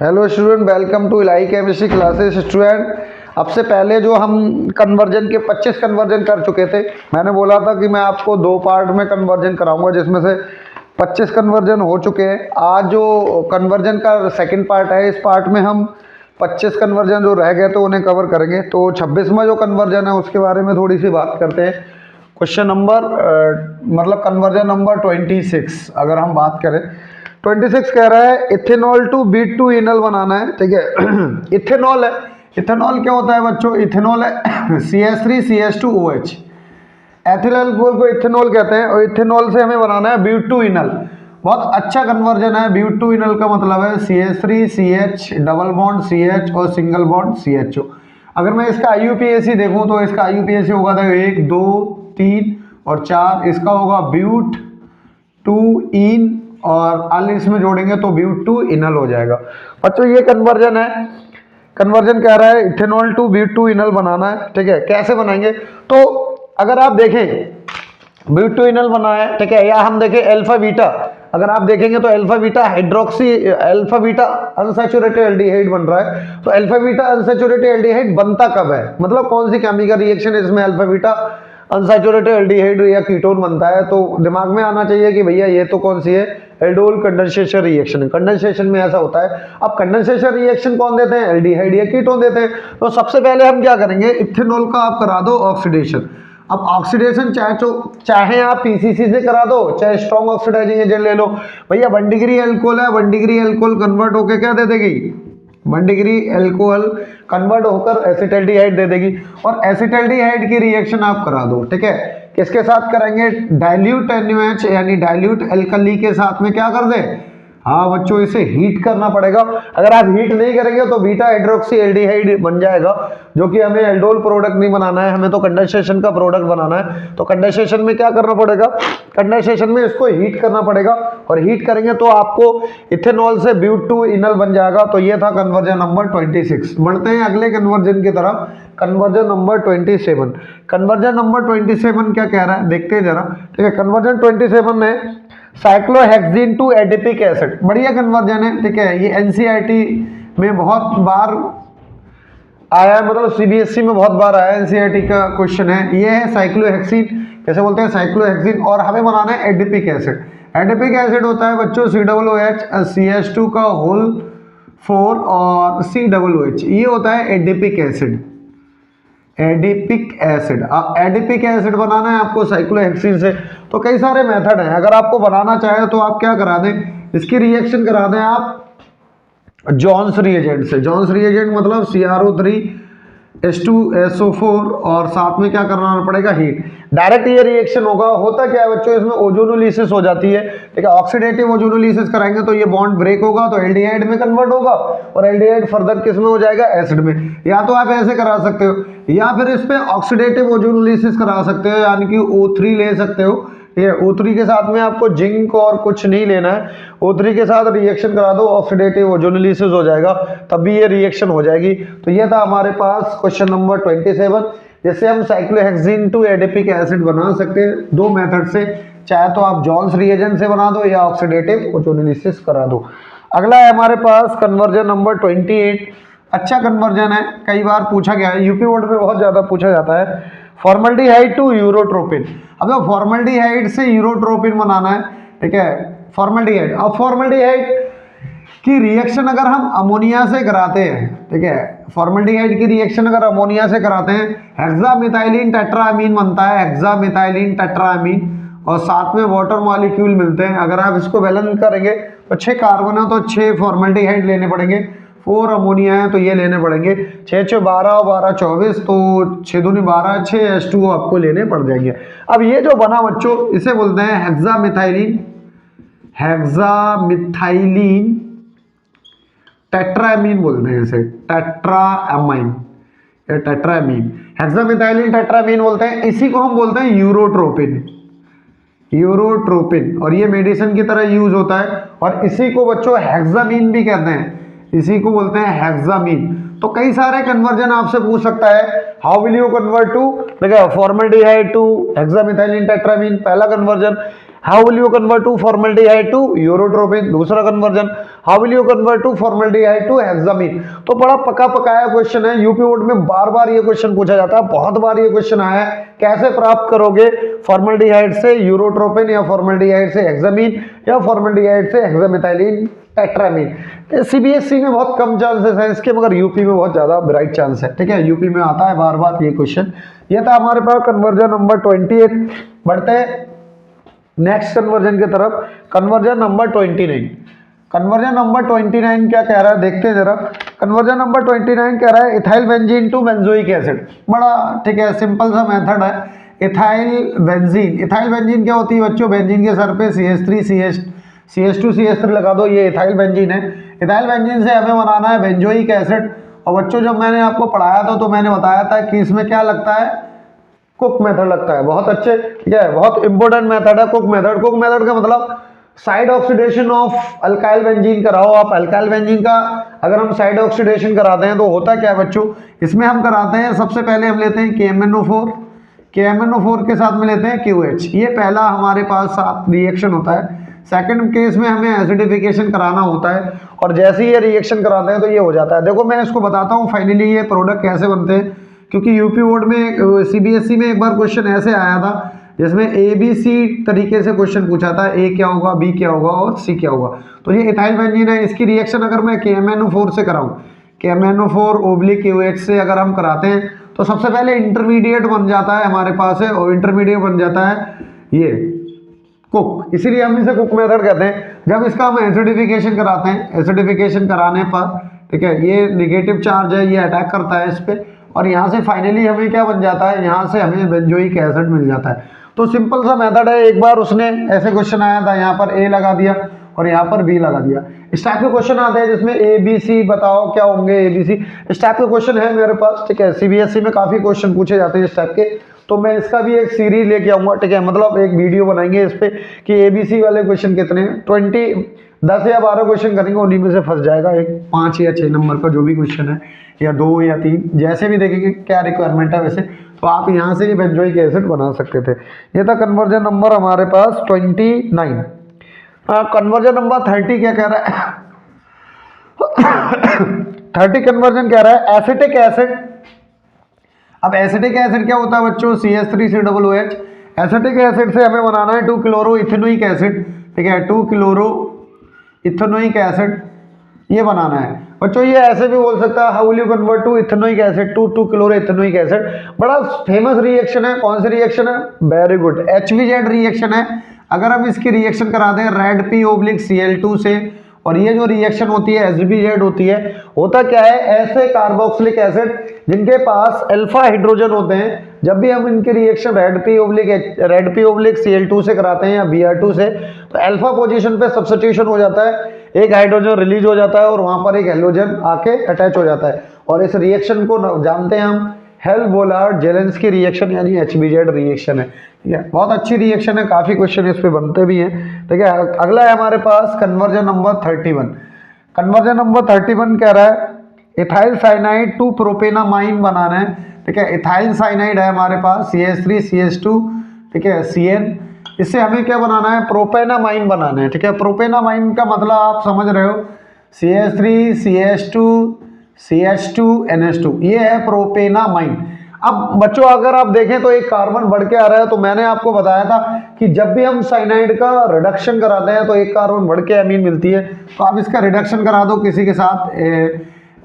Hello student, welcome to Ilahi chemistry classes. Student, अब से पहले जो हम कन्वर्जन के 25 कन्वर्जन कर चुके थे, मैंने बोला था कि मैं आपको 2 पार्ट में कन्वर्जन कराऊंगा, जिसमें से 25 कन्वर्जन हो चुके हैं। आज जो कन्वर्जन का सेकंड पार्ट है, इस पार्ट में हम 25 कन्वर्जन जो रह गए तो उन्हें कवर करेंगे। तो 26वां जो कन्वर्जन है उसके बारे में थोड़ी सी बात करते हैं। क्वेश्चन नंबर मतलब कन्वर्जन नंबर 26 अगर हम बात करें, 26 कह रहा है इथेनॉल टू बीट टू इनल बनाना है। ठीक है इथेनॉल है। इथेनॉल क्या होता है बच्चों? इथेनॉल है CH3CH2OH। एथिल अल्कोहल को इथेनॉल कहते हैं और इथेनॉल से हमें बनाना है ब्यूट टू इनल। बहुत अच्छा कन्वर्जन है। ब्यूट टू इनल का मतलब है CH3CH डबल बॉन्ड CH और सिंगल बॉन्ड CHO। अगर मैं इसका IUPAC देखूं तो इसका IUPAC होगा 1 2 3 और 4। इसका होगा ब्यूट टू इन और अल इसमें जोड़ेंगे तो ब्यूट टू इनल हो जाएगा। बच्चों ये कन्वर्जन है। कन्वर्जन कह रहा है इथेनॉल टू ब्यूट टू इनल बनाना है। ठीक है, कैसे बनाएंगे? तो अगर आप देखें ब्यूट टू इनल बना है, ठीक है, या हम देखें अल्फा बीटा, अगर आप देखेंगे तो alpha beta hydroxy alpha beta unsaturated aldehyde बन रहा है। तो अल्फा बीटा अनसैचुरेटेड एल्डिहाइड बनता कब है, मतलब कौन सी केमिकल रिएक्शन है इसमें अल्फा बीटा अनसैचुरेटेड एल्डिहाइड या कीटोन बनता है? तो दिमाग में आना चाहिए कि भैया ये तो कौन सी है, एल्डोल कंडेंसेशन रिएक्शन है। कंडेंसेशन में ऐसा होता है। अब कंडेंसेशन रिएक्शन कौन देते हैं? एल्डिहाइड या कीटोन देते हैं। तो सबसे पहले हम क्या करेंगे, इथेनॉल का आप करा दो ऑक्सीडेशन। अब ऑक्सीडेशन चाहे आप PCC से करा दो, चाहे स्ट्रॉन्ग ऑक्सीडाइजिंग एजेंट ले लो। भैया 1 डिग्री अल्कोहल है, 1 डिग्री अल्कोहल कन्वर्ट होकर क्या दे देगी? 1 डिग्री अल्कोहल कन्वर्ट होकर एसिटाल्डिहाइड दे देगी और एसिटाल्डिहाइड की रिएक्शन आप करा दो। ठीक है, किसके साथ करेंगे? डाइल्यूट NaOH यानी डाइल्यूट अल्कली के साथ में क्या कर दें? हाँ बच्चों, इसे हीट करना पड़ेगा। अगर आप हीट नहीं करेंगे तो बीटा हाइड्रोक्सी एल्डिहाइड बन जाएगा, जो कि हमें एल्डोल प्रोडक्ट नहीं बनाना है, हमें तो कंडेंसेशन का प्रोडक्ट बनाना है। तो कंडेंसेशन में क्या करना पड़ेगा? कंडेंसेशन में इसको हीट करना पड़ेगा और हीट करेंगे तो आपको इथेनॉल से ब्यूट टू इनल बन जाएगा। तो ये था कन्वर्जन नंबर 26। बढ़ते हैं अगले कन्वर्जन की तरफ, कन्वर्जन नंबर 27। कन्वर्जन नंबर 27 क्या कह रहा है देखते हैं जरा। ठीक है, कन्वर्जन 27 में साइक्लोहेक्सिन टू एडिपिक एसिड, बढ़िया कन्वर्जन है। ठीक है, ये NCERT में बहुत बार आया है, मतलब CBSE में बहुत बार आया है, NCERT का क्वेश्चन है। ये है साइक्लोहेक्सिन, कैसे बोलते हैं? साइक्लोहेक्सिन। और हमें बनाना है एडिपिक एसिड। एडिपिक एसिड होता है बच्चों COOH CH2 का होल 4 और COOH, ये होता है adipic acid. Adipic acid, adipic acid बनाना है आपको साइक्लोहेक्सिन से। तो कई सारे मेथड हैं। अगर आपको बनाना चाहे तो आप क्या करा दें, इसकी रिएक्शन करा दें आप जॉन्स रिएजेंट से। जॉन्स रिएजेंट मतलब CrO3H2SO4 और साथ में क्या करना पड़ेगा? हीट। डायरेक्ट ये रिएक्शन होगा। होता क्या है बच्चों, इसमें ओजोनोलिसिस हो जाती है। ठीक है, ऑक्सीडेटिव ओजोनोलिसिस कराएंगे तो ये बॉन्ड ब्रेक होगा तो एल्डिहाइड में कन्वर्ट होगा और एल्डिहाइड फर्दर किस में हो जाएगा? एसिड में। या तो आप ऐसे करा सकते हो या फिर इस पे ऑक्सीडेटिव ओजोनोलिसिस करा सकते हो, यानी कि O3 ले सकते हो। ये O3 के साथ में आपको जिंक और कुछ नहीं लेना है, O3 के साथ रिएक्शन करा दो, ऑक्सीडेटिव ओजोनोलिसिस हो जाएगा, तब भी ये रिएक्शन हो जाएगी। तो ये था हमारे पास क्वेश्चन नंबर 27, जिससे हम साइक्लोहेक्सिन टू एडिपिक एसिड बना सकते हैं 2 मेथड से। चाहे तो आप जॉन्स रिएजेंट से बना दो या ऑक्सीडेटिव ओजोनोलिसिस करा दो। अगला है हमारे पास कन्वर्जन नंबर 28। अच्छा कन्वर्जन है, कई बार पूछा गया है, यूपी बोर्ड में बहुत ज्यादा पूछा जाता है। Formaldehyde to urotropine. अब तो फॉर्मल्डिहाइड से यूरोट्रोपिन बनाना है। ठीक है, फॉर्मल्डिहाइड। अब फॉर्मल्डिहाइड की रिएक्शन अगर हम अमोनिया से कराते हैं, ठीक है, फॉर्मल्डिहाइड की रिएक्शन अगर अमोनिया से कराते हैं, हेक्सामिथाइलिन टेट्रामीन बनता है, हेक्सामिथाइलिन टेट्रामीन, और साथ में वाटर मॉलिक्यूल मिलते हैं। अगर आप इसको बैलेंस करेंगे तो 6 कार्बन है तो 6 फॉर्मल्डिहाइड लेने पड़ेंगे, 4 अमोनिया है तो ये लेने पड़ेंगे, 6 6 12 और 12 24, तो 6 दूनी 12, 6 H2O आपको लेने पड़ जाएंगे। अब ये जो बना बच्चों, इसे बोलते हैं हेक्सामिथाइलिन, हेक्सामिथाइलिन टेट्रामीन बोलते हैं इसे, टेट्रामाइन या टेट्रामीन, हेक्सामिथाइलिन टेट्रामीन बोलते हैं। इसी को हम बोलते हैं यूरोट्रोपिन, यूरोट्रोपिन, और ये मेडिसिन की तरह यूज होता है। और इसी को बच्चों हेक्सामीन भी कहते हैं, इसी को बोलते हैं हेक्सामीन। तो कई सारे कन्वर्जन आपसे पूछ सकता है, how will you convert to, देखो, फॉर्मल्डिहाइड टू हेक्सामिथाइलिन टेट्रामीन, पहला conversion. How will you convert to formaldehyde to urotropine, दूसरा conversion. How will you convert to formaldehyde to hexamine. तो बड़ा पका पकाया क्वेश्चन है, यूपी बोर्ड में बार बार ये क्वेश्चन पूछा जाता है, बहुत बार ये क्वेश्चन आया है, कैसे प्राप्त करोगे फॉर्मल्डिहाइड से यूरोट्रोपिन या फॉर्मल्डिहाइड से हेक्सामीन या फॉर्मल्डिहाइड से हेक्सामिथाइलिन टेट्रामीन। सीबीएसई में बहुत कम चांसेस है इसके, मगर यूपी में बहुत ज्यादा ब्राइट चांस है, ठीक है, यूपी में आता है बार बार ये क्वेश्चन। ये था हमारे पास कन्वर्जन नंबर 28। बढ़ते हैं नेक्स्ट कन्वर्जन की तरफ, कन्वर्जन नंबर 29। कन्वर्जन नंबर 29 क्या कह रहा है देखते हैं जरा। कन्वर्जन नंबर 29 कह रहा है ethyl benzene to benzoic acid. बड़ा ठीक है, सिंपल सा मेथड है। इथाइल बेंजीन, इथाइल बेंजीन क्या होती है बच्चों, बेंजीन के सर पे CH3 CH2 CH3 लगा दो, ये इथाइल बेंजीन है। इथाइल बेंजीन से हमें बनाना है बेंजोइक एसिड। और बच्चों जब मैंने आपको पढ़ाया था तो मैंने बताया था कि इसमें क्या लगता है, कुक मेथड लगता है। बहुत अच्छे, ठीक है, बहुत इंपॉर्टेंट मेथड है कुक मेथड। कुक मेथड का मतलब side oxidation of alkyl benzene कराओ आप। अल्काइल बेंजीन का अगर हम साइड ऑक्सीडेशन कराते हैं तो होता क्या है बच्चों, इसमें हम कराते हैं सबसे पहले हम लेते हैं KMnO4, KMnO4 के साथ में लेते हैं QH। ये पहला हमारे पास रिएक्शन होता है। सेकंड केस में हमें एसिडिफिकेशन कराना होता है, और जैसे ही ये रिएक्शन कराते हैं तो ये हो जाता है। देखो मैं इसको बताता हूँ फाइनली ये प्रोडक्ट कैसे बनते हैं, क्योंकि यूपी बोर्ड में सीबीएसई में एक बार क्वेश्चन ऐसे आया था जिसमें ABC तरीके से क्वेश्चन पूछा था, A क्या होगा, B क्या होगा और C क्या होगा। तो ये इथाइल बेंजीन है, इसकी रिएक्शन अगर मैं KMnO4 से कराऊं, KMnO4 से अगर हम कराते हैं तो सबसे पहले इंटरमीडिएट बन जाता है हमारे पास है, और इंटरमीडिएट बन जाता है ये कुक, इसीलिए हम इसे कुक मेथड कहते हैं। जब इसका हम एसिडिफिकेशन कराते हैं, एसिडिफिकेशन कराने पर ठीक है ये नेगेटिव चार्ज है, ये अटैक करता है इस पे, और यहाँ से फाइनली हमें क्या बन जाता है, यहाँ से हमें बेंजोइक एसिड मिल जाता है। तो सिंपल सा मेथड है। एक बार उसने ऐसे क्वेश्चन आया था, यहाँ पर A लगा दिया और यहाँ पर B लगा दिया। इस टाइप के क्वेश्चन आते हैं जिसमें ABC बताओ क्या होंगे, ABC इस टाइप के क्वेश्चन है मेरे पास, ठीक है। सीबीएसई में काफी क्वेश्चन पूछे जाते हैं इस टाइप के, तो मैं इसका भी एक सीरीज लेके आऊंगा, ठीक है, मतलब एक वीडियो बनाएंगे इस पे कि ABC वाले क्वेश्चन कितने हैं। 10 या 12 क्वेश्चन करेंगे, उन्हीं में से फंस जाएगा एक 5 या 6 नंबर का जो भी क्वेश्चन है, या 2 या 3 जैसे भी देखेंगे क्या रिक्वायरमेंट है वैसे, तो आप यहाँ से ही बेंजोइक एसिड बना सकते थे। ये था कन्वर्जन नंबर हमारे पास 29। कन्वर्जन नंबर 30 क्या कह रहा है 30 कन्वर्जन कह रहा है एसिटिक एसिड। अब एसिटिक एसिड क्या होता है बच्चों, CH3COOH। एसिटिक एसिड से हमें बनाना है 2 क्लोरो इथेनोइक एसिड, ठीक है, 2 क्लोरो इथेनोइक एसिड ये बनाना है बच्चों। ये ऐसे भी बोल सकता है how will you convert to ethanoic acid to 2 chloro ethanoic acid. बड़ा फेमस रिएक्शन है, कौन सी रिएक्शन है, वेरी गुड, HVZ रिएक्शन है। अगर हम इसकी रिएक्शन करा दें Rad-P(Cl2) से, और ये जो रिएक्शन होती है HBZ होती है, होता क्या है, ऐसे कार्बोक्सिलिक एसिड जिनके पास अल्फा हाइड्रोजन होते हैं, जब भी हम इनकी रिएक्शन Rad-P(Cl2) से कराते हैं या Br2 से, तो अल्फा पोजीशन पे सब्स्टिट्यूशन हो जाता है, एक हाइड्रोजन रिलीज हो जाता है और वहां पर एक हेलोजन आके अटैच हो जाता है, और इस रिएक्शन को जानते हैं हम हेल्महोल्ट्ज-जेलेंस्की रिएक्शन यानी HBZ रिएक्शन है, ठीक है। बहुत अच्छी रिएक्शन है, काफी क्वेश्चन इस पे बनते भी हैं, ठीक है। अगला है हमारे पास कन्वर्जन नंबर 31। कन्वर्जन नंबर 31 कह रहा है इथाइल साइनाइड टू प्रोपेनामाइन बनाना है, ठीक है। इथाइल साइनाइड है हमारे पास CH3 CH2, ठीक है, CN। इससे हमें क्या बनाना है, प्रोपेनामाइन बनाना है, ठीक है। प्रोपेनामाइन का मतलब आप समझ रहे हो, CH3 CH2 CH2 NH2, ये है प्रोपेनामाइन। अब बच्चों अगर आप देखें तो एक कार्बन बढ़ के आ रहा है, तो मैंने आपको बताया था कि जब भी हम साइनाइड का रिडक्शन कराते हैं तो एक कार्बन बढ़ के अमीन मिलती है। तो आप इसका रिडक्शन करा दो किसी के साथ,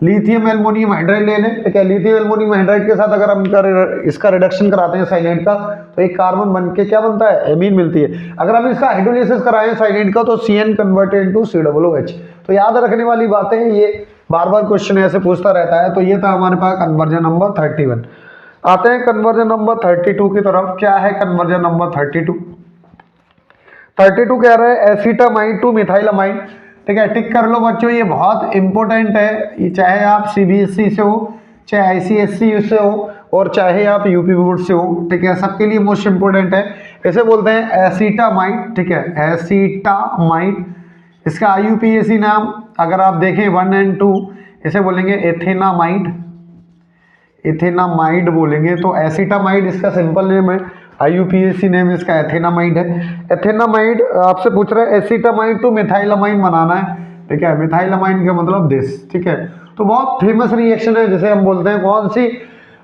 लिथियम एल्युमिनियम हाइड्राइड ले लें, ठीक है। लिथियम एल्युमिनियम हाइड्राइड के साथ अगर हम इसका रिडक्शन कराते हैं साइनाइड का, तो एक कार्बन बन के क्या बनता है, एमीन मिलती है। अगर हम इसका हाइड्रोलिसिस कराएं साइनाइड का, तो CN कन्वर्टेड टू COOH। तो याद रखने वाली बातें, ये बार बार क्वेश्चन ऐसे पूछता रहता है। तो ये था हमारे पास कन्वर्जन नंबर 31। आते हैं कन्वर्जन नंबर 32 की तरफ। क्या है कन्वर्जन नंबर 32? 32 कह रहा है एसीटामाइड टू मिथाइलामाइड, ठीक है। टिक कर लो बच्चों, ये बहुत इंपॉर्टेंट है, ये चाहे आप CBSE से हो, चाहे ICSE से हो, और चाहे आप यूपी बोर्ड से हो, ठीक है, सबके लिए मोस्ट इंपॉर्टेंट है। इसे बोलते हैं एसीटामाइड, ठीक है, एसीटामाइड। इसका IUPAC नाम अगर आप देखें 1 और 2, इसे बोलेंगे एथेनामाइड, एथेनामाइड बोलेंगे। तो एसीटामाइड इसका सिंपल नेम है। IUPAC नेम इसका एथेनामाइड है। एथेनामाइड आपसे पूछ रहा है एसिटामाइड टू मिथाइलामाइन बनाना है, ठीक है। मिथाइलामाइन का मतलब दिस, ठीक है। तो बहुत फेमस रिएक्शन है जिसे हम बोलते हैं कौन सी,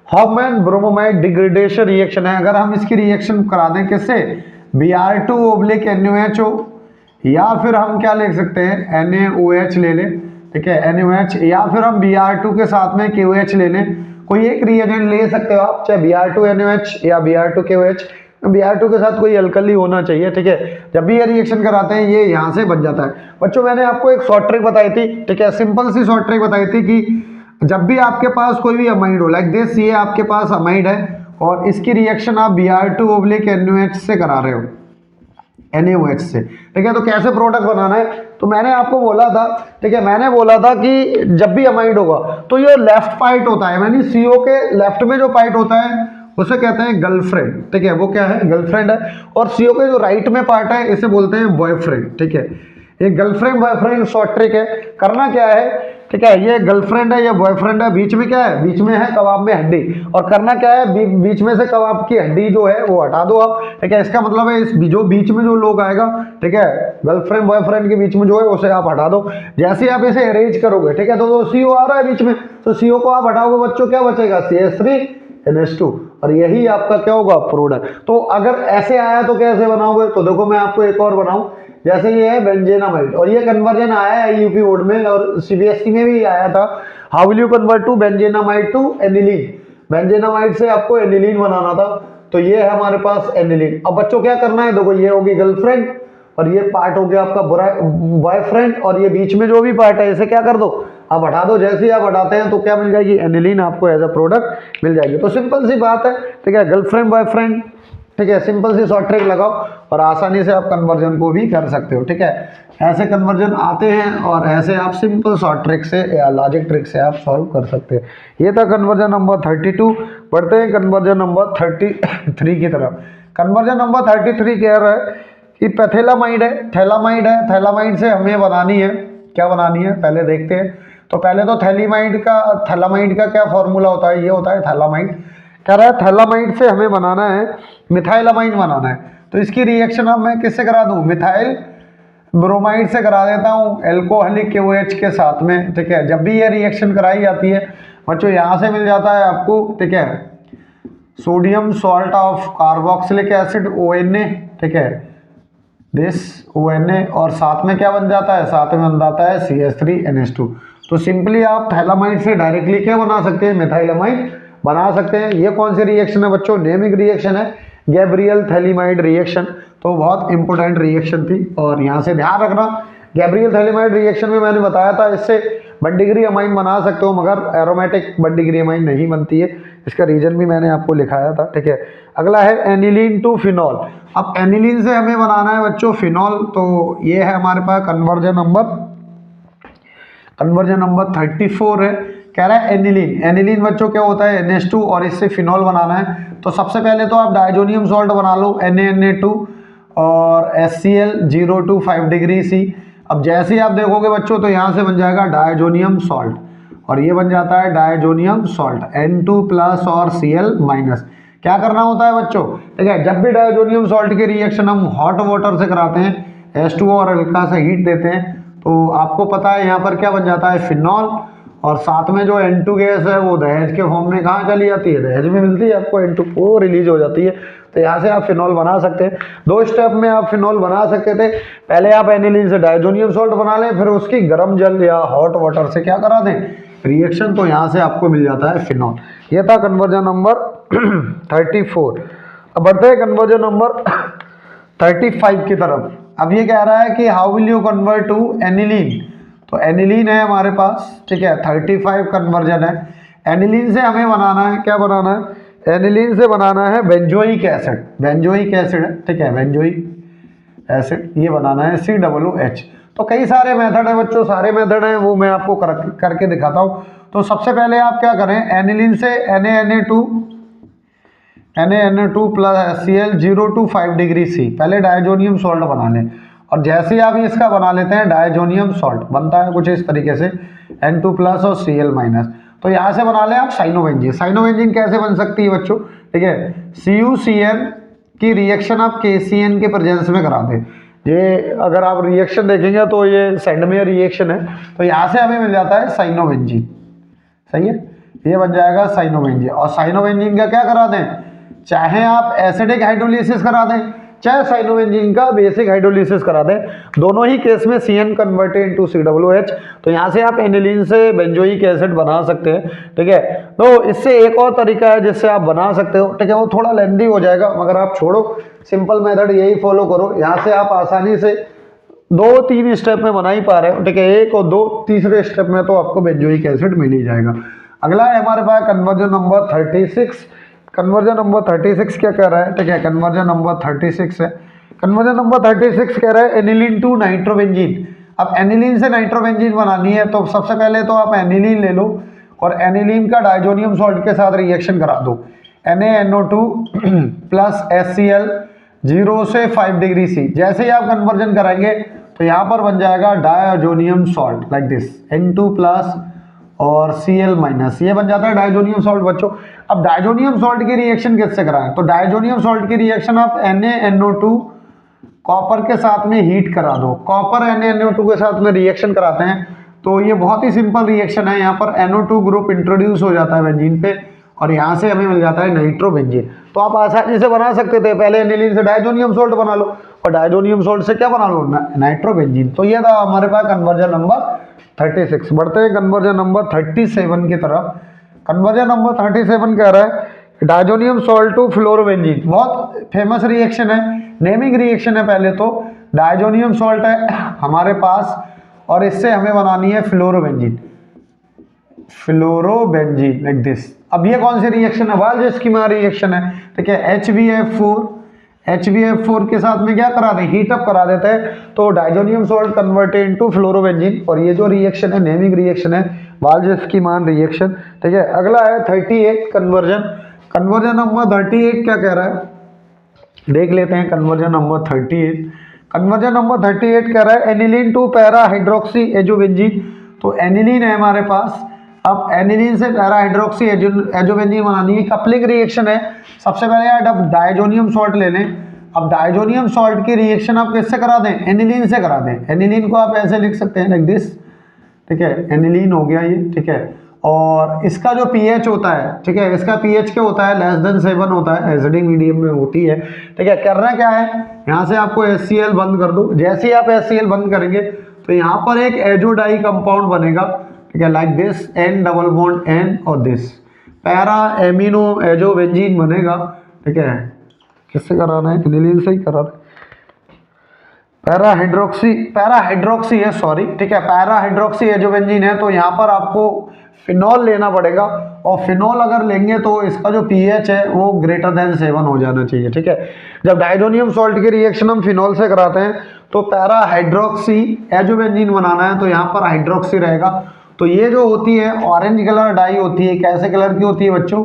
हॉफमैन ब्रोमोमाइड डिग्रेडेशन रिएक्शन है। अगर हम इसकी रिएक्शन करा दें किससे, Br2/NaOH, या फिर हम क्या लिख सकते हैं NaOH ले लें, ठीक है NaOH, या फिर हम Br2 के साथ में KOH ले लें। कोई एक रिएजेंट ले सकते हो आप, चाहे Br2NaOH या Br2KOH। Br2 के साथ कोई अल्कली होना चाहिए, ठीक है। जब भी ये रिएक्शन कराते हैं ये यहाँ से बन जाता है। बच्चों मैंने आपको एक शॉर्ट ट्रिक बताई थी, ठीक है, सिंपल सी शॉर्ट ट्रिक बताई थी कि जब भी आपके पास कोई भी अमाइड हो, लाइक दिस, ये आपके पास अमाइड है और इसकी रिएक्शन आप Br2/NaOH से करा रहे हो, NaOH से, ठीक है। तो कैसे प्रोडक्ट बनाना है, तो मैंने आपको बोला था, ठीक है, मैंने बोला था कि जब भी अमाइड होगा तो ये लेफ्ट पार्ट होता है, यानी CO के लेफ्ट में जो पार्ट होता है उसे कहते हैं गर्लफ्रेंड, ठीक है, वो क्या है, गर्लफ्रेंड है। और CO के जो राइट में पार्ट है इसे बोलते हैं बॉयफ्रेंड, ठीक है। ये गर्लफ्रेंड बॉयफ्रेंड शॉर्ट ट्रिक है। करना क्या है, ठीक है, ये गर्लफ्रेंड है, ये बॉयफ्रेंड है, बीच में क्या है, बीच में है कबाब में हड्डी, और करना क्या है, बीच में से कबाब की हड्डी जो है वो हटा दो आप, ठीक है। इसका मतलब है इस जो बीच में जो लोग आएगा, ठीक है, गर्लफ्रेंड बॉयफ्रेंड के बीच में जो है उसे आप हटा दो। जैसे आप इसे अरेंज करोगे, ठीक है, तो CO आ रहा है बीच में, तो CO को आप हटाओगे बच्चों, क्या बचेगा, CH3NH2, और यही आपका क्या होगा, प्रोडक्ट। तो अगर ऐसे आया तो कैसे बनाओगे, तो देखो मैं आपको एक और बनाऊं, जैसे ये है बेंजेनामाइड, और ये कन्वर्जन आया है IUP बोर्ड में और CBSE में भी आया था। How will you convert to benzamide to aniline, benzamide से आपको एनिलीन बनाना था, तो ये है हमारे पास एनिलीन। अब बच्चों क्या करना है, देखो ये होगी गर्लफ्रेंड और ये पार्ट हो गया आपका बॉयफ्रेंड, और ये बीच में जो भी पार्ट है इसे क्या कर दो, आप हटा दो। जैसे ही आप हटाते हैं तो क्या मिल जाएगी, एनिलीन आपको एज अ प्रोडक्ट मिल जाएगी। तो सिंपल सी बात है, ठीक है, गर्लफ्रेंड बॉयफ्रेंड, ठीक है, सिंपल सी शॉर्ट ट्रिक लगाओ और आसानी से आप कन्वर्जन को भी कर सकते हो, ठीक है। ऐसे कन्वर्जन आते हैं और ऐसे आप सिंपल शॉर्ट ट्रिक से या लॉजिक ट्रिक से आप सॉल्व कर सकते हैं। ये था कन्वर्जन नंबर 32। बढ़ते हैं कन्वर्जन नंबर 33 की तरफ। कन्वर्जन नंबर 33 कह रहा है कि पैथेलामाइड है, थैलामाइड है, थैलामाइड से हमें बनानी है, क्या बनानी है पहले देखते हैं। तो पहले तो थैलामाइड का क्या फॉर्मूला होता है, ये होता है थैलामाइड। कह रहा है थैलामाइड से हमें बनाना है मिथाइलामाइन बनाना है, तो इसकी रिएक्शन अब मैं किससे करा दूं, मिथाइल ब्रोमाइड से करा देता हूं, एल्कोहलिक KOH के साथ में, ठीक है। जब भी ये रिएक्शन कराई जाती है बच्चों यहाँ से मिल जाता है आपको, ठीक है, sodium salt of carboxylic acid ONA, ठीक है, दिस ONA, और साथ में क्या बन जाता है, साथ में बन जाता है CH3NH2। तो सिंपली आप थैलामाइड से डायरेक्टली क्या बना सकते हैं, मिथाइलामाइड बना सकते हैं। ये कौन सी रिएक्शन है बच्चों, नेमिक रिएक्शन है, गैब्रियल थैलीमाइड रिएक्शन। तो बहुत इंपॉर्टेंट रिएक्शन थी और यहाँ से ध्यान रखना, गैब्रियल थैलीमाइड रिएक्शन में मैंने बताया था इससे 1 डिग्री अमाइन बना सकते हो, मगर एरोमेटिक 1 डिग्री अमाइन नहीं बनती है। इसका रीजन भी मैंने आपको लिखाया था, ठीक है। अगला है एनिलीन टू फिनॉल। अब एनिलीन से हमें बनाना है बच्चों फिनॉल, तो ये है हमारे पास कन्वर्जन नंबर 34 है। कह रहा है एनिलीन, एनिलीन बच्चों क्या होता है, NH2, और इससे फिनॉल बनाना है। तो सबसे पहले तो आप डायजोनियम सॉल्ट बना लो, NaNA2 और HCl 0 to 5 डिग्री C। अब जैसे ही आप देखोगे बच्चों तो यहाँ से बन जाएगा डायजोनियम सॉल्ट, और ये बन जाता है डायजोनियम सॉल्ट N2+ और Cl-। क्या करना होता है बच्चों, ठीक है, जब भी डायजोनियम सॉल्ट की रिएक्शन हम हॉट वाटर से कराते हैं, H2O और हल्का सा हीट देते हैं, तो आपको पता है यहाँ पर क्या बन जाता है, फिनॉल, और साथ में जो N2 गैस है वो दहेज के फॉर्म में कहाँ चली जाती है, दहेज में मिलती है आपको N2, वो रिलीज हो जाती है। तो यहाँ से आप फिनॉल बना सकते हैं। 2 स्टेप में आप फिनॉल बना सकते थे। पहले आप एनिलीन से डायजोनियम सॉल्ट बना लें, फिर उसकी गर्म जल या हॉट वाटर से क्या करा दें, रिएक्शन, तो यहाँ से आपको मिल जाता है फिनॉल। ये था कन्वर्जन नंबर 34। अब बढ़ते हैं कन्वर्जन नंबर 35 की तरफ। अब ये कह रहा है कि how will you convert to aniline. तो एनिलीन है हमारे पास, ठीक है, 35 कन्वर्जन है। एनिलीन से हमें बनाना है, क्या बनाना है, एनिलीन से बनाना है बेंजोइक एसिड, बेंजोइक एसिड है, ठीक है, बेंजोइक एसिड, ये बनाना है COOH। तो कई सारे मेथड है बच्चों, सारे मेथड हैं वो मैं आपको करके दिखाता हूँ। तो सबसे पहले आप क्या करें, एनिलीन से NaNA2 plus HCl 0 to 5 degree C, पहले डायजोनियम सॉल्ट बना लें। और जैसे ही आप इसका बना लेते हैं, डायजोनियम सॉल्ट बनता है कुछ इस तरीके से, N2+ और Cl-। तो यहाँ से बना लें आप साइनोबेंजीन। साइनोबेंजीन कैसे बन सकती है बच्चों, ठीक है, CuCN की रिएक्शन आप KCN के प्रेजेंस में करा दें। ये अगर आप रिएक्शन देखेंगे तो ये सेंडमेयर रिएक्शन है, तो यहाँ से हमें मिल जाता है साइनोबेंजीन। सही है, ये बन जाएगा साइनोबेंजीन। और साइनोबेंजीन का क्या करा दें, चाहे आप एसिडिक हाइड्रोलिसिस करा दें, चाहे साइनोबेंजीन का बेसिक हाइड्रोलिसिस करा दें, दोनों ही केस में CN कन्वर्टेड इनटू COOH। तो यहाँ से आप एनिलीन से बेंजोइक एसिड बना सकते हैं। ठीक है, तो इससे एक और तरीका है जिससे आप बना सकते हो। ठीक है, वो थोड़ा लेंदी हो जाएगा, मगर आप छोड़ो, सिंपल मेथड यही फॉलो करो। यहाँ से आप आसानी से 2-3 स्टेप में बना ही पा रहे हो। ठीक है, 1 और 2, तीसरे स्टेप में तो आपको बेंजोइक एसिड मिल ही जाएगा। अगला है हमारे पास कन्वर्जन नंबर 36। कन्वर्जन नंबर 36 क्या कह रहा है, ठीक है, कन्वर्जन नंबर 36 है। कन्वर्जन नंबर 36 कह रहा है एनिलीन टू नाइट्रोबेंजीन। अब एनिलीन से नाइट्रोबेंजीन बनानी है, तो सबसे पहले तो आप एनिलीन ले लो और एनिलीन का डाइजोनियम सॉल्ट के साथ रिएक्शन करा दो। NaNO2 प्लस HCl 0 से 5 डिग्री C। जैसे ही आप कन्वर्जन कराएंगे तो यहाँ पर बन जाएगा diazonium salt like this, N2 plus और Cl माइनस, ये बन जाता है डाइजोनियम सॉल्ट बच्चों। अब डाइजोनियम सॉल्ट की रिएक्शन किससे कराएं, तो डाइजोनियम सॉल्ट की रिएक्शन आप NaNO2 कॉपर के साथ में हीट करा दो। कॉपर NaNO2 के साथ में रिएक्शन कराते हैं तो ये बहुत ही सिंपल रिएक्शन है। यहाँ पर NO2 ग्रुप इंट्रोड्यूस हो जाता है बेंजीन पे और यहाँ से हमें मिल जाता है नाइट्रोबेंजीन। तो आप आसानी से बना सकते थे, पहले एनिलीन से डाइजोनियम सॉल्ट बना लो और डाइजोनियम सॉल्ट से क्या बना लो, नाइट्रोबेंजीन। तो ये था हमारे पास कन्वर्जन नंबर 36। बढ़ते हैं कन्वर्जन नंबर 37 की तरफ। कन्वर्जन नंबर 37 कह रहा है डाइजोनियम सॉल्ट टू फ्लोरोबेंजीन। बहुत फेमस रिएक्शन है, नेमिंग रिएक्शन है। पहले तो डाइजोनियम सॉल्ट है हमारे पास और इससे हमें बनानी है फ्लोरोबेंजीन, फ्लोरोबेंजीन लाइक दिस। अब ये कौन सी रिएक्शन है, वाल्ज-स्कीमा रिएक्शन है। ठीक है, HbF4 के साथ में क्या करा दें, हीट अप करा देते हैं, तो diazonium salt converted into fluorobenzene. और ये जो रिएक्शन है नेमिंग रिएक्शन है, वाल्ज-स्कीमान रिएक्शन। ठीक है, अगला है 38 कन्वर्जन। कन्वर्जन नंबर 38 क्या कह रहा है, देख लेते हैं। कन्वर्जन नंबर 38, कन्वर्जन नंबर 38 कह रहा है aniline to para hydroxy azobenzene. तो एनिलीन है हमारे पास, अब एनिलीन से पैरा हाइड्रोक्सी एजोबेंजीन बनानी है, कपलिंग रिएक्शन है। सबसे पहले यार अब डाइजोनियम सॉल्ट ले लें। अब डाइजोनियम सॉल्ट की रिएक्शन आप किससे करा दें, एनिलीन से करा दें। एनिलीन को आप ऐसे लिख सकते हैं लाइक दिस। ठीक है, एनिलीन हो गया ये। ठीक है, और इसका जो pH होता है, ठीक है, इसका pH क्या होता है, <7 होता है, एसिडिक मीडियम में होती है। ठीक है, करना क्या है, यहाँ से आपको HCl बंद कर दो। जैसे ही आप HCl बंद करेंगे तो यहाँ पर एक एजोडाई कंपाउंड बनेगा। ठीक है, like this, N double bond N और दिस पैरा एमिनो एजोबेंजीन बनेगा। ठीक है, किससे कराना है, एनिलीन से ही कराना है। पैरा हाइड्रोक्सी है, सॉरी। ठीक है, पैरा हाइड्रोक्सी एजोबेंजीन है, तो यहाँ पर आपको फिनॉल लेना पड़ेगा। और फिनॉल अगर लेंगे तो इसका जो pH है वो <7 हो जाना चाहिए। ठीक है, जब डाइजोनियम सॉल्ट की रिएक्शन हम फिनॉल से कराते हैं तो पैरा हाइड्रोक्सी एजोबेंजीन बनाना है, तो यहाँ पर हाइड्रोक्सी रहेगा। तो ये जो होती है ऑरेंज कलर डाई होती है, कैसे कलर की होती है बच्चों,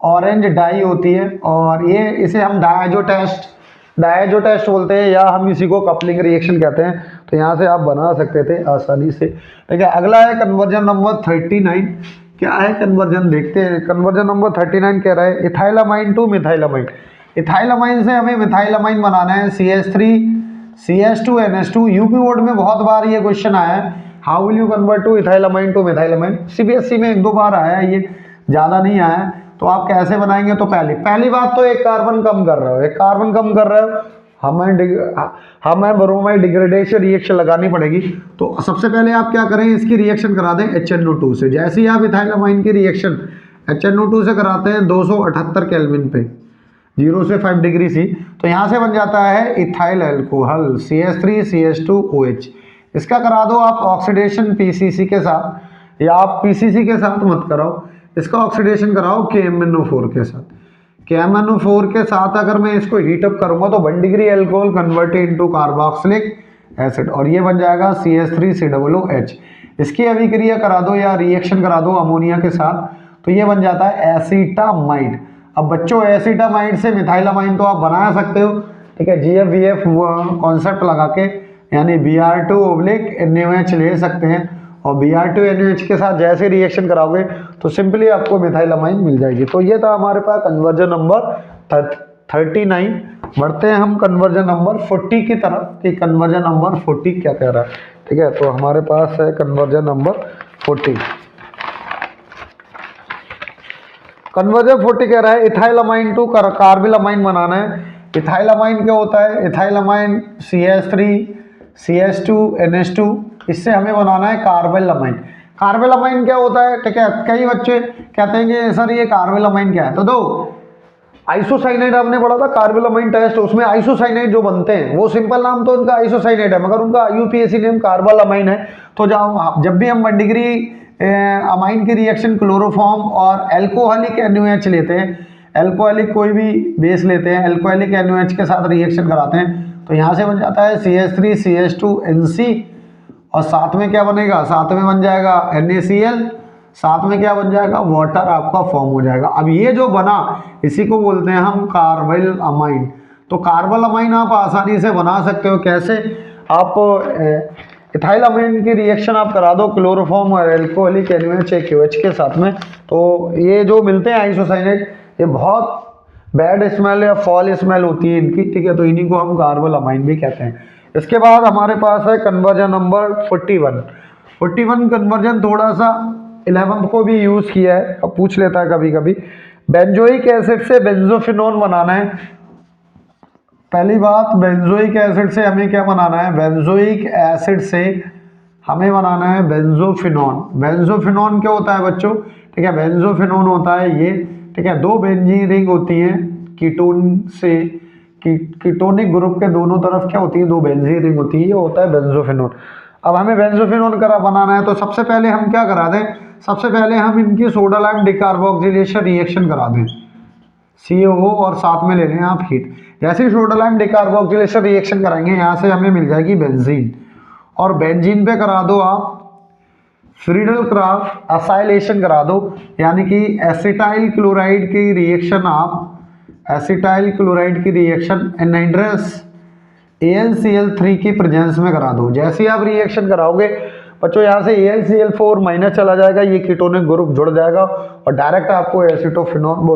ऑरेंज डाई होती है। और ये इसे हम डायजो टेस्ट बोलते हैं, या हम इसी को कपलिंग रिएक्शन कहते हैं। तो यहाँ से आप बना सकते थे आसानी से। ठीक है, अगला है कन्वर्जन नंबर 39। क्या है कन्वर्जन, देखते हैं। कन्वर्जन नंबर 39 कह रहा है इथाइलामाइन टू मिथाइलामाइन। इथाइलामाइन से हमें मिथाइलामाइन बनाना है, CH3CH2NH2। यूपी बोर्ड में बहुत बार ये क्वेश्चन आया है, how will you convert to ethylamine to methylamine. CBSE में 1-2 बार आया है, ये ज़्यादा नहीं आया है। तो आप कैसे बनाएंगे, तो पहली बात तो एक कार्बन कम कर रहे हो, हमें ब्रोमाइड डिग्रेडेशन रिएक्शन लगानी पड़ेगी। तो सबसे पहले आप क्या करें, इसकी रिएक्शन करा दें HNO2 से। जैसे ही आप इथाइलामाइन की रिएक्शन HNO2 से कराते हैं 278 केल्विन पे, 0 से 5 डिग्री C, तो यहाँ से बन जाता है इथाइल अल्कोहल CH3CH2OH। इसका करा दो आप ऑक्सीडेशन PCC के साथ, या आप PCC के साथ मत कराओ, इसका ऑक्सीडेशन कराओ KMnO4 के साथ। KMnO4 के साथ अगर मैं इसको हीटअप करूंगा तो 1 degree alcohol converted into carboxylic acid, और ये बन जाएगा CH3COOH। इसकी अभिक्रिया करा दो या रिएक्शन करा दो अमोनिया के साथ, तो ये बन जाता है एसीटामाइड। अब बच्चों एसीटामाइड से मिथाइलामाइन तो आप बना सकते हो। ठीक है, GFVF कॉन्सेप्ट लगा के, यानी Br2/NaOH ले सकते हैं, और Br2NaOH के साथ जैसे रिएक्शन कराओगे तो सिंपली आपको मिथाइलामाइन मिल जाएगी। तो ये था हमारे पास कन्वर्जन नंबर 39। बढ़ते हैं हम कन्वर्जन नंबर 40 की तरफ कि कन्वर्जन नंबर 40 क्या कह रहा है। ठीक है, तो हमारे पास है कन्वर्जन नंबर 40। कन्वर्जन 40 कह रहा है इथाइलमाइन टू कार्बिलमाइन बनाना है। इथाइलमाइन क्या होता है? इथाइलमाइन CH3 CH2 NH2, इससे हमें बनाना है कार्बिलमाइन। कार्बिलमाइन क्या होता है? ठीक है, कई बच्चे कहते हैं कि सर ये कार्बिलमाइन क्या है, तो दो आइसोसाइनाइड आपने पढ़ा था कार्बिलमाइन टेस्ट, उसमें आइसोसाइनाइड जो बनते हैं वो सिंपल नाम तो उनका आइसोसाइनाइड है, मगर उनका IUPAC नेम कार्बालमाइन है। तो जब भी हम 1 डिग्री अमाइन की रिएक्शन क्लोरोफॉर्म और एल्कोहलिक NaOH लेते हैं, एल्कोहलिक कोई भी बेस लेते हैं, एल्कोहलिक NaOH के साथ रिएक्शन कराते हैं, तो यहाँ से बन जाता है CH3 CH2 NC, और साथ में क्या बनेगा? साथ में बन जाएगा NaCl, साथ में क्या बन जाएगा? वाटर आपका फॉर्म हो जाएगा। अब ये जो बना इसी को बोलते हैं हम कार्बल अमाइन। तो कार्बल अमाइन आप आसानी से बना सकते हो। कैसे? आप इथाइल अमाइन की रिएक्शन आप करा दो क्लोरोफॉर्म और एल्कोहलिक NaOH के साथ में, तो ये जो मिलते हैं आइसोसाइनेट, ये बहुत बैड स्मेल या फॉल स्मेल होती है इनकी। ठीक है, तो इन्हीं को हम कार्बल अमाइन भी कहते हैं। इसके बाद हमारे पास है कन्वर्जन नंबर 41। 41 कन्वर्जन थोड़ा सा 11th को भी यूज किया है, अब पूछ लेता है कभी कभी। बेंजोइक एसिड से बेंजोफिनोन बनाना है। पहली बात, बेंजोइक एसिड से हमें क्या बनाना है? बेंजोइक एसिड से हमें बनाना है बेंजोफिनोन। बेंजोफिनोन क्या होता है बच्चों? ठीक है, बेंजोफिनोन होता है ये। ठीक है, दो बेंजीन रिंग होती हैं कीटोन से, कीटोनिक ग्रुप के दोनों तरफ क्या होती है? दो बेंजीन रिंग होती है, ये होता है बेंजोफिनोन। अब हमें बेंजोफिनोन करा बनाना है, तो सबसे पहले हम क्या करा दें? सबसे पहले हम इनकी सोडा लाइम डिकार्बोक्सिलेशन रिएक्शन करा दें, COO, और साथ में ले लें आप हीट। जैसे ही सोडा लाइम डिकार्बोक्सिलेशन रिएक्शन कराएंगे, यहाँ से हमें मिल जाएगी बेंजीन, और बेंजीन पे करा दो आप फ्रीडल क्राफ्ट असाइलेशन करा दो, यानी कि एसिटाइल क्लोराइड की रिएक्शन, आप एसिटाइल क्लोराइड की रिएक्शन एनहाइड्रस AlCl3 की प्रेजेंस में करा दो। जैसे ही आप रिएक्शन कराओगे बच्चों, यहाँ से AlCl4 माइनस चला जाएगा, ये कीटोनिक ग्रुप जुड़ जाएगा, और डायरेक्ट आपको acetophenone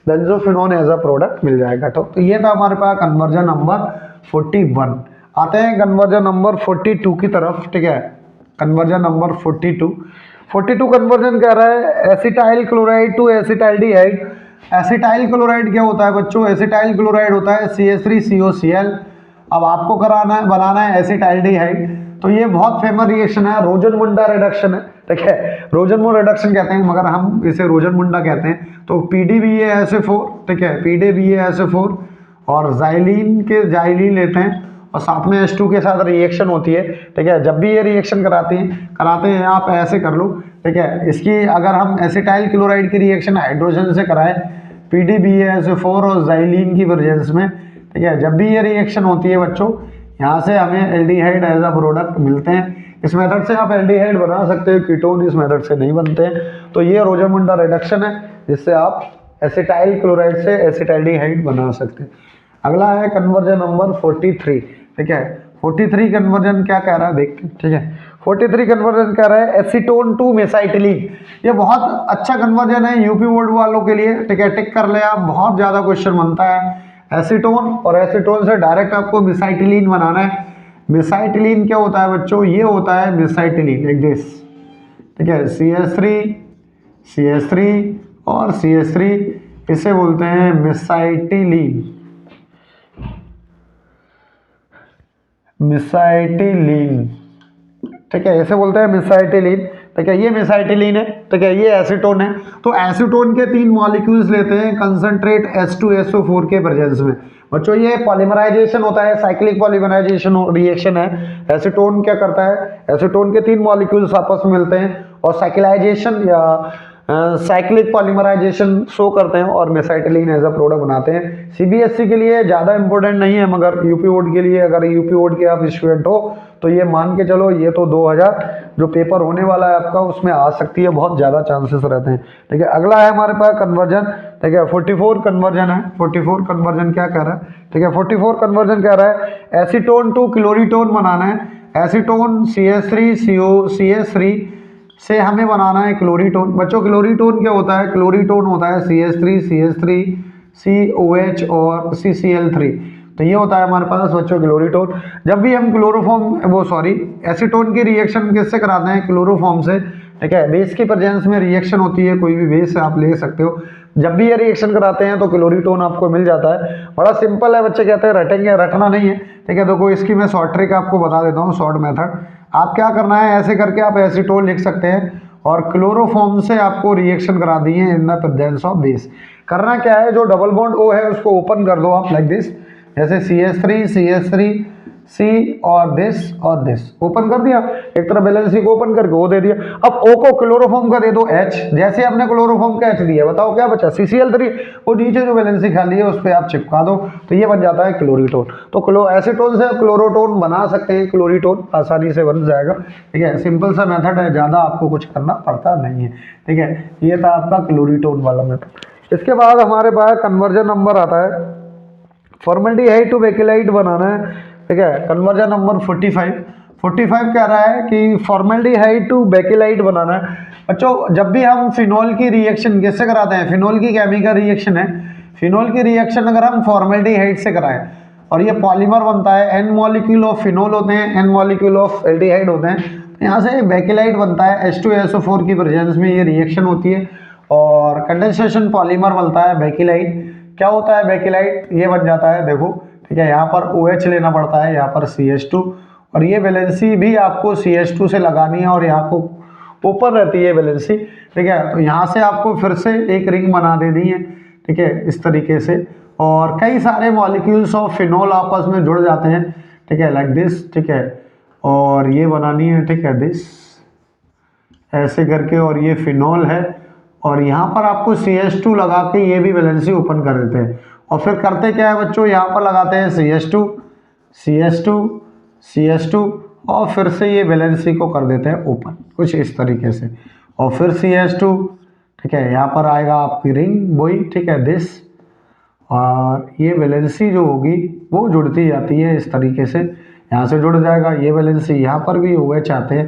benzophenone as a product मिल जाएगा। तो ये था हमारे पास कन्वर्जन नंबर 41। आते हैं कन्वर्जन नंबर 42 की तरफ। ठीक है, कन्वर्जन नंबर 42 कन्वर्जन कह रहा है acetyl chloride to acetaldehyde. Acetyl chloride क्या होता है बच्चों? एसिटाइल क्लोराइड होता है CH3COCl। अब आपको बनाना है एसिटाल्डिहाइड, तो ये बहुत फेमस रिएक्शन है, रोजन-मुंडा रिडक्शन है। ठीक है, रोजन-मुंडा रिडक्शन कहते हैं, मगर हम इसे रोजन-मुंडा कहते हैं। तो PDBASO4, ठीक है, PDBASO4 और जाइलीन लेते हैं, और साथ में H2 के साथ रिएक्शन होती है। ठीक है, जब भी ये रिएक्शन कराते हैं आप ऐसे कर लो। ठीक है, इसकी अगर हम एसिटाइल क्लोराइड की रिएक्शन हाइड्रोजन से कराएं PDBASO4 और जाइलीन की प्रेजेंस में, ठीक है, जब भी ये रिएक्शन होती है बच्चों, यहाँ से हमें एल्डिहाइड एज अ प्रोडक्ट मिलते हैं। इस मेथड से आप एल्डिहाइड बना सकते हो, कीटोन इस मेथड से नहीं बनते हैं। तो ये रोजन-मुंडा रिडक्शन है, जिससे आप एसिटाइल क्लोराइड से एसिटाल्डिहाइड बना सकते हैं। अगला है कन्वर्जन नंबर 43। ठीक है, 43 कन्वर्जन क्या कह रहा है देखते हैं। ठीक है, 43 कन्वर्जन कह रहा है एसीटोन टू मेसाइटिलीन। ये बहुत अच्छा कन्वर्जन है यूपी बोर्ड वालों के लिए। ठीक है, टिक कर ले आप, बहुत ज़्यादा क्वेश्चन बनता है। एसीटोन और एसीटोन से डायरेक्ट आपको मेसाइटिलीन बनाना है। मेसाइटिलीन क्या होता है बच्चों? ये होता है मेसाइटिलीन एक दिस। ठीक है, CH3 और CH3, इसे बोलते हैं मेसाइटिलीन। ठीक है, इसे बोलते हैं मेसाइटिलीन। ठीक है, ये मेसाइटिलीन है। ठीक है, ये एसीटोन है। तो एसीटोन के 3 मॉलिक्यूल्स लेते हैं कंसंट्रेट H2SO4 के प्रेजेंस में। बच्चों ये पॉलीमराइजेशन होता है, साइक्लिक पॉलीमराइजेशन रिएक्शन है। एसीटोन क्या करता है? एसीटोन के 3 मॉलिक्यूल्स आपस में मिलते हैं और साइक्लाइजेशन या साइक्लिक पॉलीमराइजेशन शो करते हैं और मेसाइटिलीन एज अ प्रोडक्ट बनाते हैं। CBSE के लिए ज़्यादा इंपॉर्टेंट नहीं है, मगर यूपी बोर्ड के लिए, अगर यूपी बोर्ड के आप स्टूडेंट हो तो ये मान के चलो, ये तो 2000 जो पेपर होने वाला है आपका उसमें आ सकती है, बहुत ज़्यादा चांसेस रहते हैं। ठीक है, अगला है हमारे पास कन्वर्जन। ठीक है, 44 कन्वर्जन है। 44 कन्वर्जन क्या कह रहा है? ठीक है, 44 कन्वर्जन कह रहा है एसीटोन टू क्लोरीटोन बनाना है। एसीटोन CH3 से हमें बनाना है क्लोरीटोन। बच्चों क्लोरीटोन क्या होता है? क्लोरीटोन होता है CH3 COH और CCl3। तो ये होता है हमारे पास बच्चों क्लोरीटोन। जब भी हम एसीटोन की रिएक्शन किससे कराते हैं? क्लोरोफॉर्म से, ठीक है। बेस की प्रेजेंस में रिएक्शन होती है, कोई भी बेस आप ले सकते हो। जब भी ये रिएक्शन कराते हैं तो क्लोरीटोन आपको मिल जाता है। बड़ा सिंपल है बच्चे, कहते हैं रटेंगे, रटना नहीं है, ठीक है। देखो इसकी मैं शॉर्ट ट्रिक आपको बता देता हूँ, शॉर्ट मेथड। आप क्या करना है, ऐसे करके आप एसीटोन लिख सकते हैं और क्लोरोफॉर्म से आपको रिएक्शन करा दी है in the presence of base. करना क्या है, जो डबल बॉन्ड O है उसको ओपन कर दो आप लाइक दिस, जैसे CH3 C और दिस ओपन कर दिया, एक तरफ वैलेंसी को ओपन करके O दे दिया। अब O को क्लोरोफॉर्म का दे दो H, जैसे आपने क्लोरोफॉर्म का H दिया, बताओ क्या बचा? CCl3। वो नीचे जो वैलेंसी खाली है उस पर आप चिपका दो, तो ये बन जाता है क्लोरीटोन। तो एसीटोन से आप क्लोरोटोन बना सकते हैं, क्लोरीटोन आसानी से बन जाएगा, ठीक है। सिंपल सा मेथड है, ज़्यादा आपको कुछ करना पड़ता नहीं है, ठीक है। ये था आपका क्लोरीटोन वाला मेथड। इसके बाद हमारे पास कन्वर्जन नंबर आता है, फॉर्मल्डिहाइड टू बेकेलाइट बनाना है, ठीक है। कन्वर्जन नंबर 45 कह रहा है कि फॉर्मल्डिहाइड टू बेकेलाइट बनाना है। बच्चों जब भी हम फिनोल की रिएक्शन किससे कराते हैं? फिनोल की केमिकल रिएक्शन है, फिनोल की रिएक्शन अगर हम फॉर्मल्डिहाइड से कराएं और ये पॉलीमर बनता है, N मॉलिक्यूल ऑफ फिनोल होते हैं, N मॉलिक्यूल ऑफ एल्डिहाइड होते हैं, तो यहाँ से बेकेलाइट बनता है। H2SO4 की प्रेजेंस में ये रिएक्शन होती है और कंडेंसेशन पॉलीमर बनता है बेकेलाइट। क्या होता है बेकेलाइट? ये बन जाता है, देखो, ठीक है। यहाँ पर OH लेना पड़ता है, यहाँ पर CH2, और ये वैलेंसी भी आपको CH2 से लगानी है और यहाँ को ओपन रहती है वैलेंसी, ठीक है। तो यहाँ से आपको फिर से एक रिंग बना देनी है, ठीक है, इस तरीके से। और कई सारे मॉलिक्यूल्स ऑफ फिनोल आपस में जुड़ जाते हैं, ठीक है, लाइक दिस, ठीक है। और ये बनानी है, ठीक है, दिस ऐसे करके, और ये फिनोल है और यहाँ पर आपको CH2 लगा के ये भी वैलेंसी ओपन कर देते हैं। और फिर करते क्या है बच्चों, यहाँ पर लगाते हैं CH2 और फिर से ये वैलेंसी को कर देते हैं ओपन, कुछ इस तरीके से। और फिर CH2, ठीक है, यहाँ पर आएगा आपकी रिंग वही, ठीक है, दिस, और ये वैलेंसी जो होगी वो जुड़ती जाती है इस तरीके से, यहाँ से जुड़ जाएगा ये वैलेंसी, यहाँ पर भी OH आते हैं,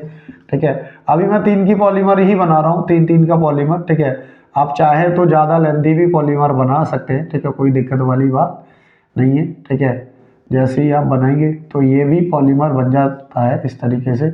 ठीक है। अभी मैं 3 की पॉलीमर ही बना रहा हूँ, 3 का पॉलीमर, ठीक है। आप चाहे तो ज़्यादा लेंथी भी पॉलीमर बना सकते हैं, ठीक है, कोई दिक्कत वाली बात नहीं है, ठीक है। जैसे ही आप बनाएंगे तो ये भी पॉलीमर बन जाता है इस तरीके से,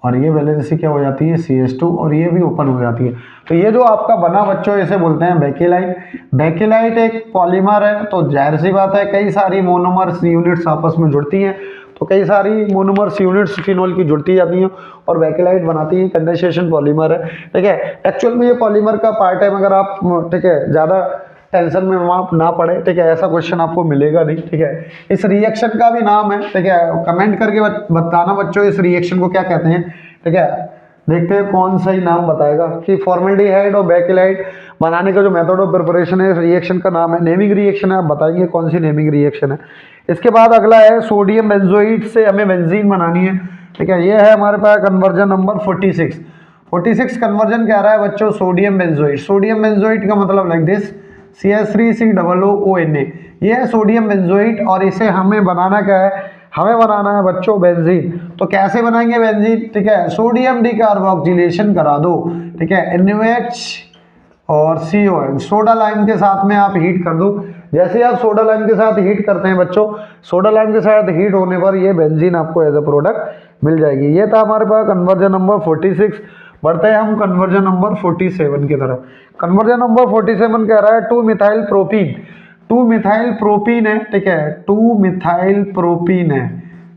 और ये वैलेंसी क्या हो जाती है CH2, और ये भी ओपन हो जाती है। तो ये जो आपका बना बच्चों, इसे बोलते हैं बेकेलाइट। बेकेलाइट एक पॉलीमर है, तो जाहिर सी बात है कई सारी मोनोमर्स यूनिट्स आपस में जुड़ती हैं, तो कई सारी मोनोमर्स यूनिट्स फिनोल की जुड़ती जाती हैं और बेकेलाइट बनाती है। कंडेंसेशन पॉलीमर है, ठीक है। एक्चुअल में ये पॉलीमर का पार्ट है, मगर आप, ठीक है, ज़्यादा टेंशन में ना पड़े, ठीक है, ऐसा क्वेश्चन आपको मिलेगा नहीं, ठीक है। इस रिएक्शन का भी नाम है, ठीक है, कमेंट करके बताना बच्चों इस रिएक्शन को क्या कहते हैं, ठीक है। देखते हैं कौन सही नाम बताएगा कि फॉर्मल्डिहाइड और बेकेलाइट बनाने का जो मेथड ऑफ प्रिपरेशन है, इस रिएक्शन का नाम है, नेमिंग रिएक्शन है, आप बताएंगे कौन सी नेमिंग रिएक्शन है। इसके बाद अगला है सोडियम बेंजोइट से हमें बेंजीन बनानी है, ठीक है। ये है हमारे पास कन्वर्जन नंबर 46 कन्वर्जन कह रहा है बच्चों सोडियम बेंजोइट। सोडियम बेंजोइट का मतलब लाइक दिस, CH3COONA, ये है सोडियम बेंजोइट, और इसे हमें बनाना क्या है? हमें बनाना है बच्चों बेंजीन। तो कैसे बनाएंगे बेंजीन, ठीक है, सोडियम डिकार्बोक्सिलेशन करा दो, ठीक है, NaOH और CON, सोडा लाइम के साथ में आप हीट कर दो। जैसे आप सोडा लाइम के साथ हीट करते हैं बच्चों, सोडा लाइम के साथ हीट होने पर ये बेंजीन आपको एज अ प्रोडक्ट मिल जाएगी। ये था हमारे पास कन्वर्जन नंबर 46। बढ़ते हैं हम कन्वर्जन नंबर 47 की तरफ। कन्वर्जन नंबर 47 कह रहा है 2 मिथाइल प्रोपीन है, ठीक है, 2 मिथाइल प्रोपीन है,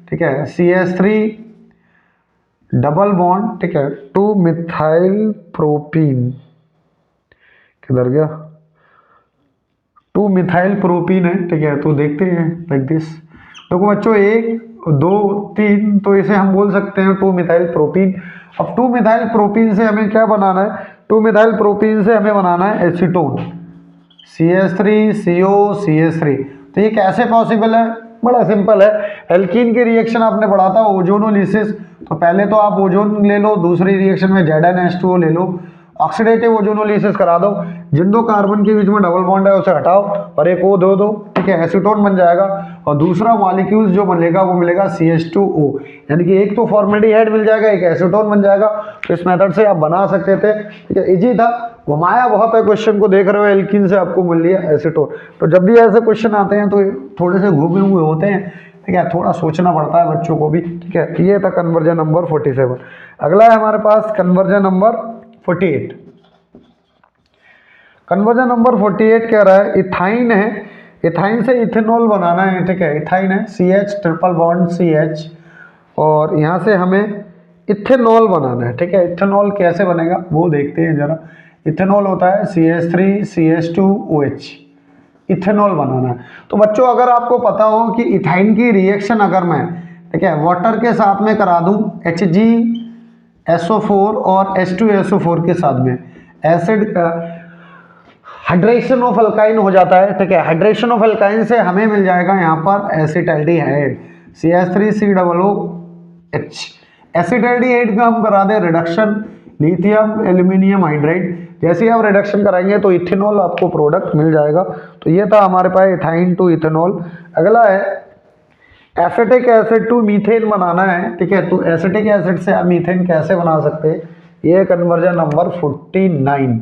ठीक है, CH3 डबल बॉन्ड, ठीक है, 2 मिथाइल प्रोपीन, किधर गया, 2 मिथाइल प्रोपीन है, ठीक है। तो देखते हैं लाइक दिस, देखो बच्चों 1 2 3, तो इसे हम बोल सकते हैं 2 मिथाइल प्रोपीन। अब 2 मिथाइल प्रोपीन से हमें क्या बनाना है? 2 मिथाइल प्रोपीन से हमें बनाना है एसीटोन, CH3CO CH3। तो ये कैसे पॉसिबल है? बड़ा सिंपल है, एल्कीन की रिएक्शन आपने पढ़ा था ओजोनोलिसिस। तो पहले तो आप ओजोन ले लो, दूसरी रिएक्शन में ZnH2O ले लो, ऑक्सीडेटिव ओजोनोलिसिस करा दो, जिन दो कार्बन के बीच में डबल बॉन्ड है उसे हटाओ और एक O दो, ठीक है, एसीटोन बन जाएगा। और दूसरा मॉलिक्यूल जो बनेगा वो मिलेगा CH2O, यानी कि एक तो फॉर्मेल्डिहाइड मिल जाएगा, एक एसीटोन बन जाएगा। तो इस मेथड से आप बना सकते थे, ठीक है, इजी था, घुमाया बहुत है क्वेश्चन को, देख रहे हो एल्कीन से आपको मिल लिया एसीटोन। तो जब भी ऐसे क्वेश्चन आते हैं तो थोड़े से घूमे हुए होते हैं, ठीक है, थोड़ा सोचना पड़ता है बच्चों को भी, ठीक है। ये था कन्वर्जन नंबर 47। अगला है हमारे पास कन्वर्जन नंबर 48। कन्वर्जन नंबर 48 कह रहा है इथाइन है, इथाइन से इथेनॉल बनाना है, ठीक है, इथाइन है CH ट्रिपल बॉन्ड CH, और यहाँ से हमें इथेनॉल बनाना है, ठीक है। इथेनॉल कैसे बनेगा वो देखते हैं जरा। इथेनॉल होता है CH3CH2OH, इथेनॉल बनाना है। तो बच्चों अगर आपको पता हो कि इथाइन की रिएक्शन अगर मैं, ठीक है, वाटर के साथ में करा दूं HgSO4 और H2SO4 के साथ में, एसिड हाइड्रेशन ऑफ अल्काइन हो जाता है, ठीक है। हाइड्रेशन ऑफ अल्काइन से हमें मिल जाएगा यहाँ पर एसिटाल्डिहाइड CH3COOH। एसिटाल्डिहाइड का हम करा दें रिडक्शन लिथियम एल्यूमिनियम हाइड्राइड, जैसे ही आप रिडक्शन कराएंगे तो इथेनॉल आपको प्रोडक्ट मिल जाएगा। तो ये था हमारे पास इथाइन टू इथेनॉल। अगला है एसिटिक एसिड टू मीथेन बनाना है, ठीक है। तो एसिटिक एसिड से आप मीथेन कैसे बना सकते हैं, ये कन्वर्जन नंबर 49।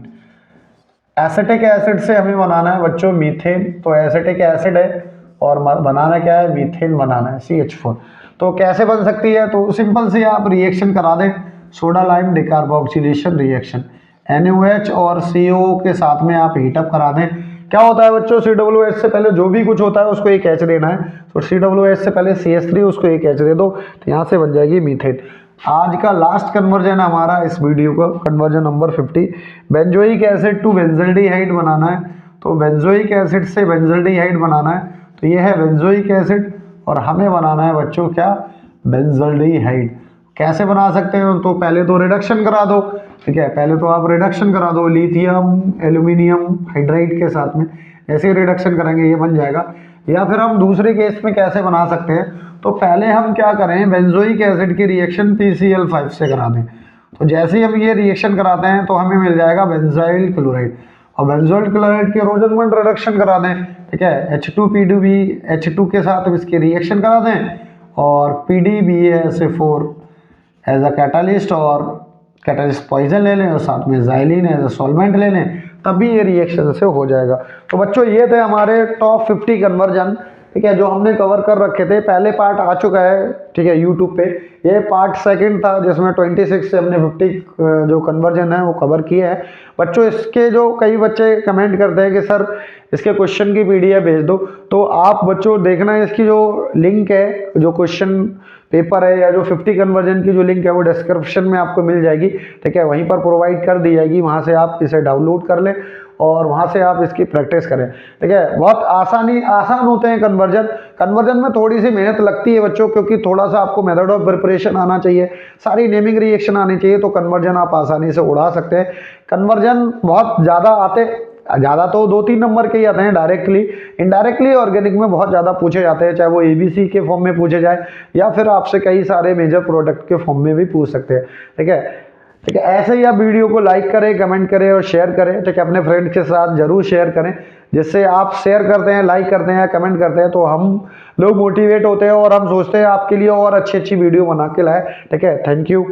एसिटिक एसिड से हमें बनाना है बच्चों मीथेन। तो एसिटिक एसिड है और बनाना क्या है, मीथेन बनाना है CH4। तो कैसे बन सकती है, तो सिंपल से आप रिएक्शन करा दें, soda lime decarboxylation reaction, NaOH और CO के साथ में आप हीटअप करा दें। क्या होता है बच्चों, COOH से पहले जो भी कुछ होता है उसको एक H देना है, तो COOH से पहले CH3 उसको एक H दे दो, तो यहाँ से बन जाएगी मीथेन। आज का लास्ट कन्वर्जन हमारा इस वीडियो का conversion number 50, benzoic acid to benzaldehyde बनाना है। तो बेंजोइक एसिड से बेंजल्डिहाइड बनाना है, तो ये है बेंजोइक एसिड और हमें बनाना है बच्चों क्या, बेंजल्डिहाइड। कैसे बना सकते हैं, तो पहले तो रिडक्शन करा दो, ठीक है, पहले तो आप रिडक्शन करा दो लिथियम एल्यूमिनियम हाइड्राइड के साथ में, ऐसे रिडक्शन करेंगे ये बन जाएगा। या फिर हम दूसरे केस में कैसे बना सकते हैं, तो पहले हम क्या करें, बेंजोइक एसिड की रिएक्शन PCl5 से करा दें। तो जैसे ही हम ये रिएक्शन कराते हैं तो हमें मिल जाएगा बेंजाइल क्लोराइड, और बेंजोइल क्लोराइड के रोजनमंड रिडक्शन करा दें, ठीक है, H2PDB H2 के साथ इसकी रिएक्शन करा दें और PDBASA4 एज अ कैटालिस्ट और कैटालिस्ट पॉइजन ले लें और साथ में जाइलिन एज अ सॉल्वेंट ले लें, तभी ये रिएक्शन से हो जाएगा। तो बच्चों ये थे हमारे टॉप 50 कन्वर्जन, ठीक है, जो हमने कवर कर रखे थे। पहले पार्ट आ चुका है, ठीक है, यूट्यूब पे। ये पार्ट सेकंड था जिसमें 26 से हमने 50 जो कन्वर्जन है वो कवर किए हैं। बच्चों इसके जो कई बच्चे कमेंट करते हैं कि सर इसके क्वेश्चन की PDF भेज दो, तो आप बच्चों देखना इसकी जो लिंक है, जो क्वेश्चन पेपर है या जो 50 कन्वर्जन की जो लिंक है वो डिस्क्रिप्शन में आपको मिल जाएगी, ठीक है, वहीं पर प्रोवाइड कर दी जाएगी, वहाँ से आप इसे डाउनलोड कर लें और वहाँ से आप इसकी प्रैक्टिस करें, ठीक है। बहुत आसान होते हैं कन्वर्जन। कन्वर्जन में थोड़ी सी मेहनत लगती है बच्चों, क्योंकि थोड़ा सा आपको मेथड ऑफ प्रिपरेशन आना चाहिए, सारी नेमिंग रिएक्शन आनी चाहिए, तो कन्वर्जन आप आसानी से उड़ा सकते हैं। कन्वर्जन बहुत ज़्यादा तो 2-3 नंबर के ही आते हैं डायरेक्टली, इनडायरेक्टली ऑर्गेनिक में बहुत ज़्यादा पूछे जाते हैं, चाहे वो ABC के फॉर्म में पूछे जाए या फिर आपसे कई सारे मेजर प्रोडक्ट के फॉर्म में भी पूछ सकते हैं, ठीक है। ठीक है, ऐसे ही आप वीडियो को लाइक करें, कमेंट करें और शेयर करें, ठीक है, अपने फ्रेंड के साथ जरूर शेयर करें। जिससे आप शेयर करते हैं, लाइक करते हैं, कमेंट करते हैं तो हम लोग मोटिवेट होते हैं और हम सोचते हैं आपके लिए और अच्छी वीडियो बना के लाए, ठीक है। Thank you.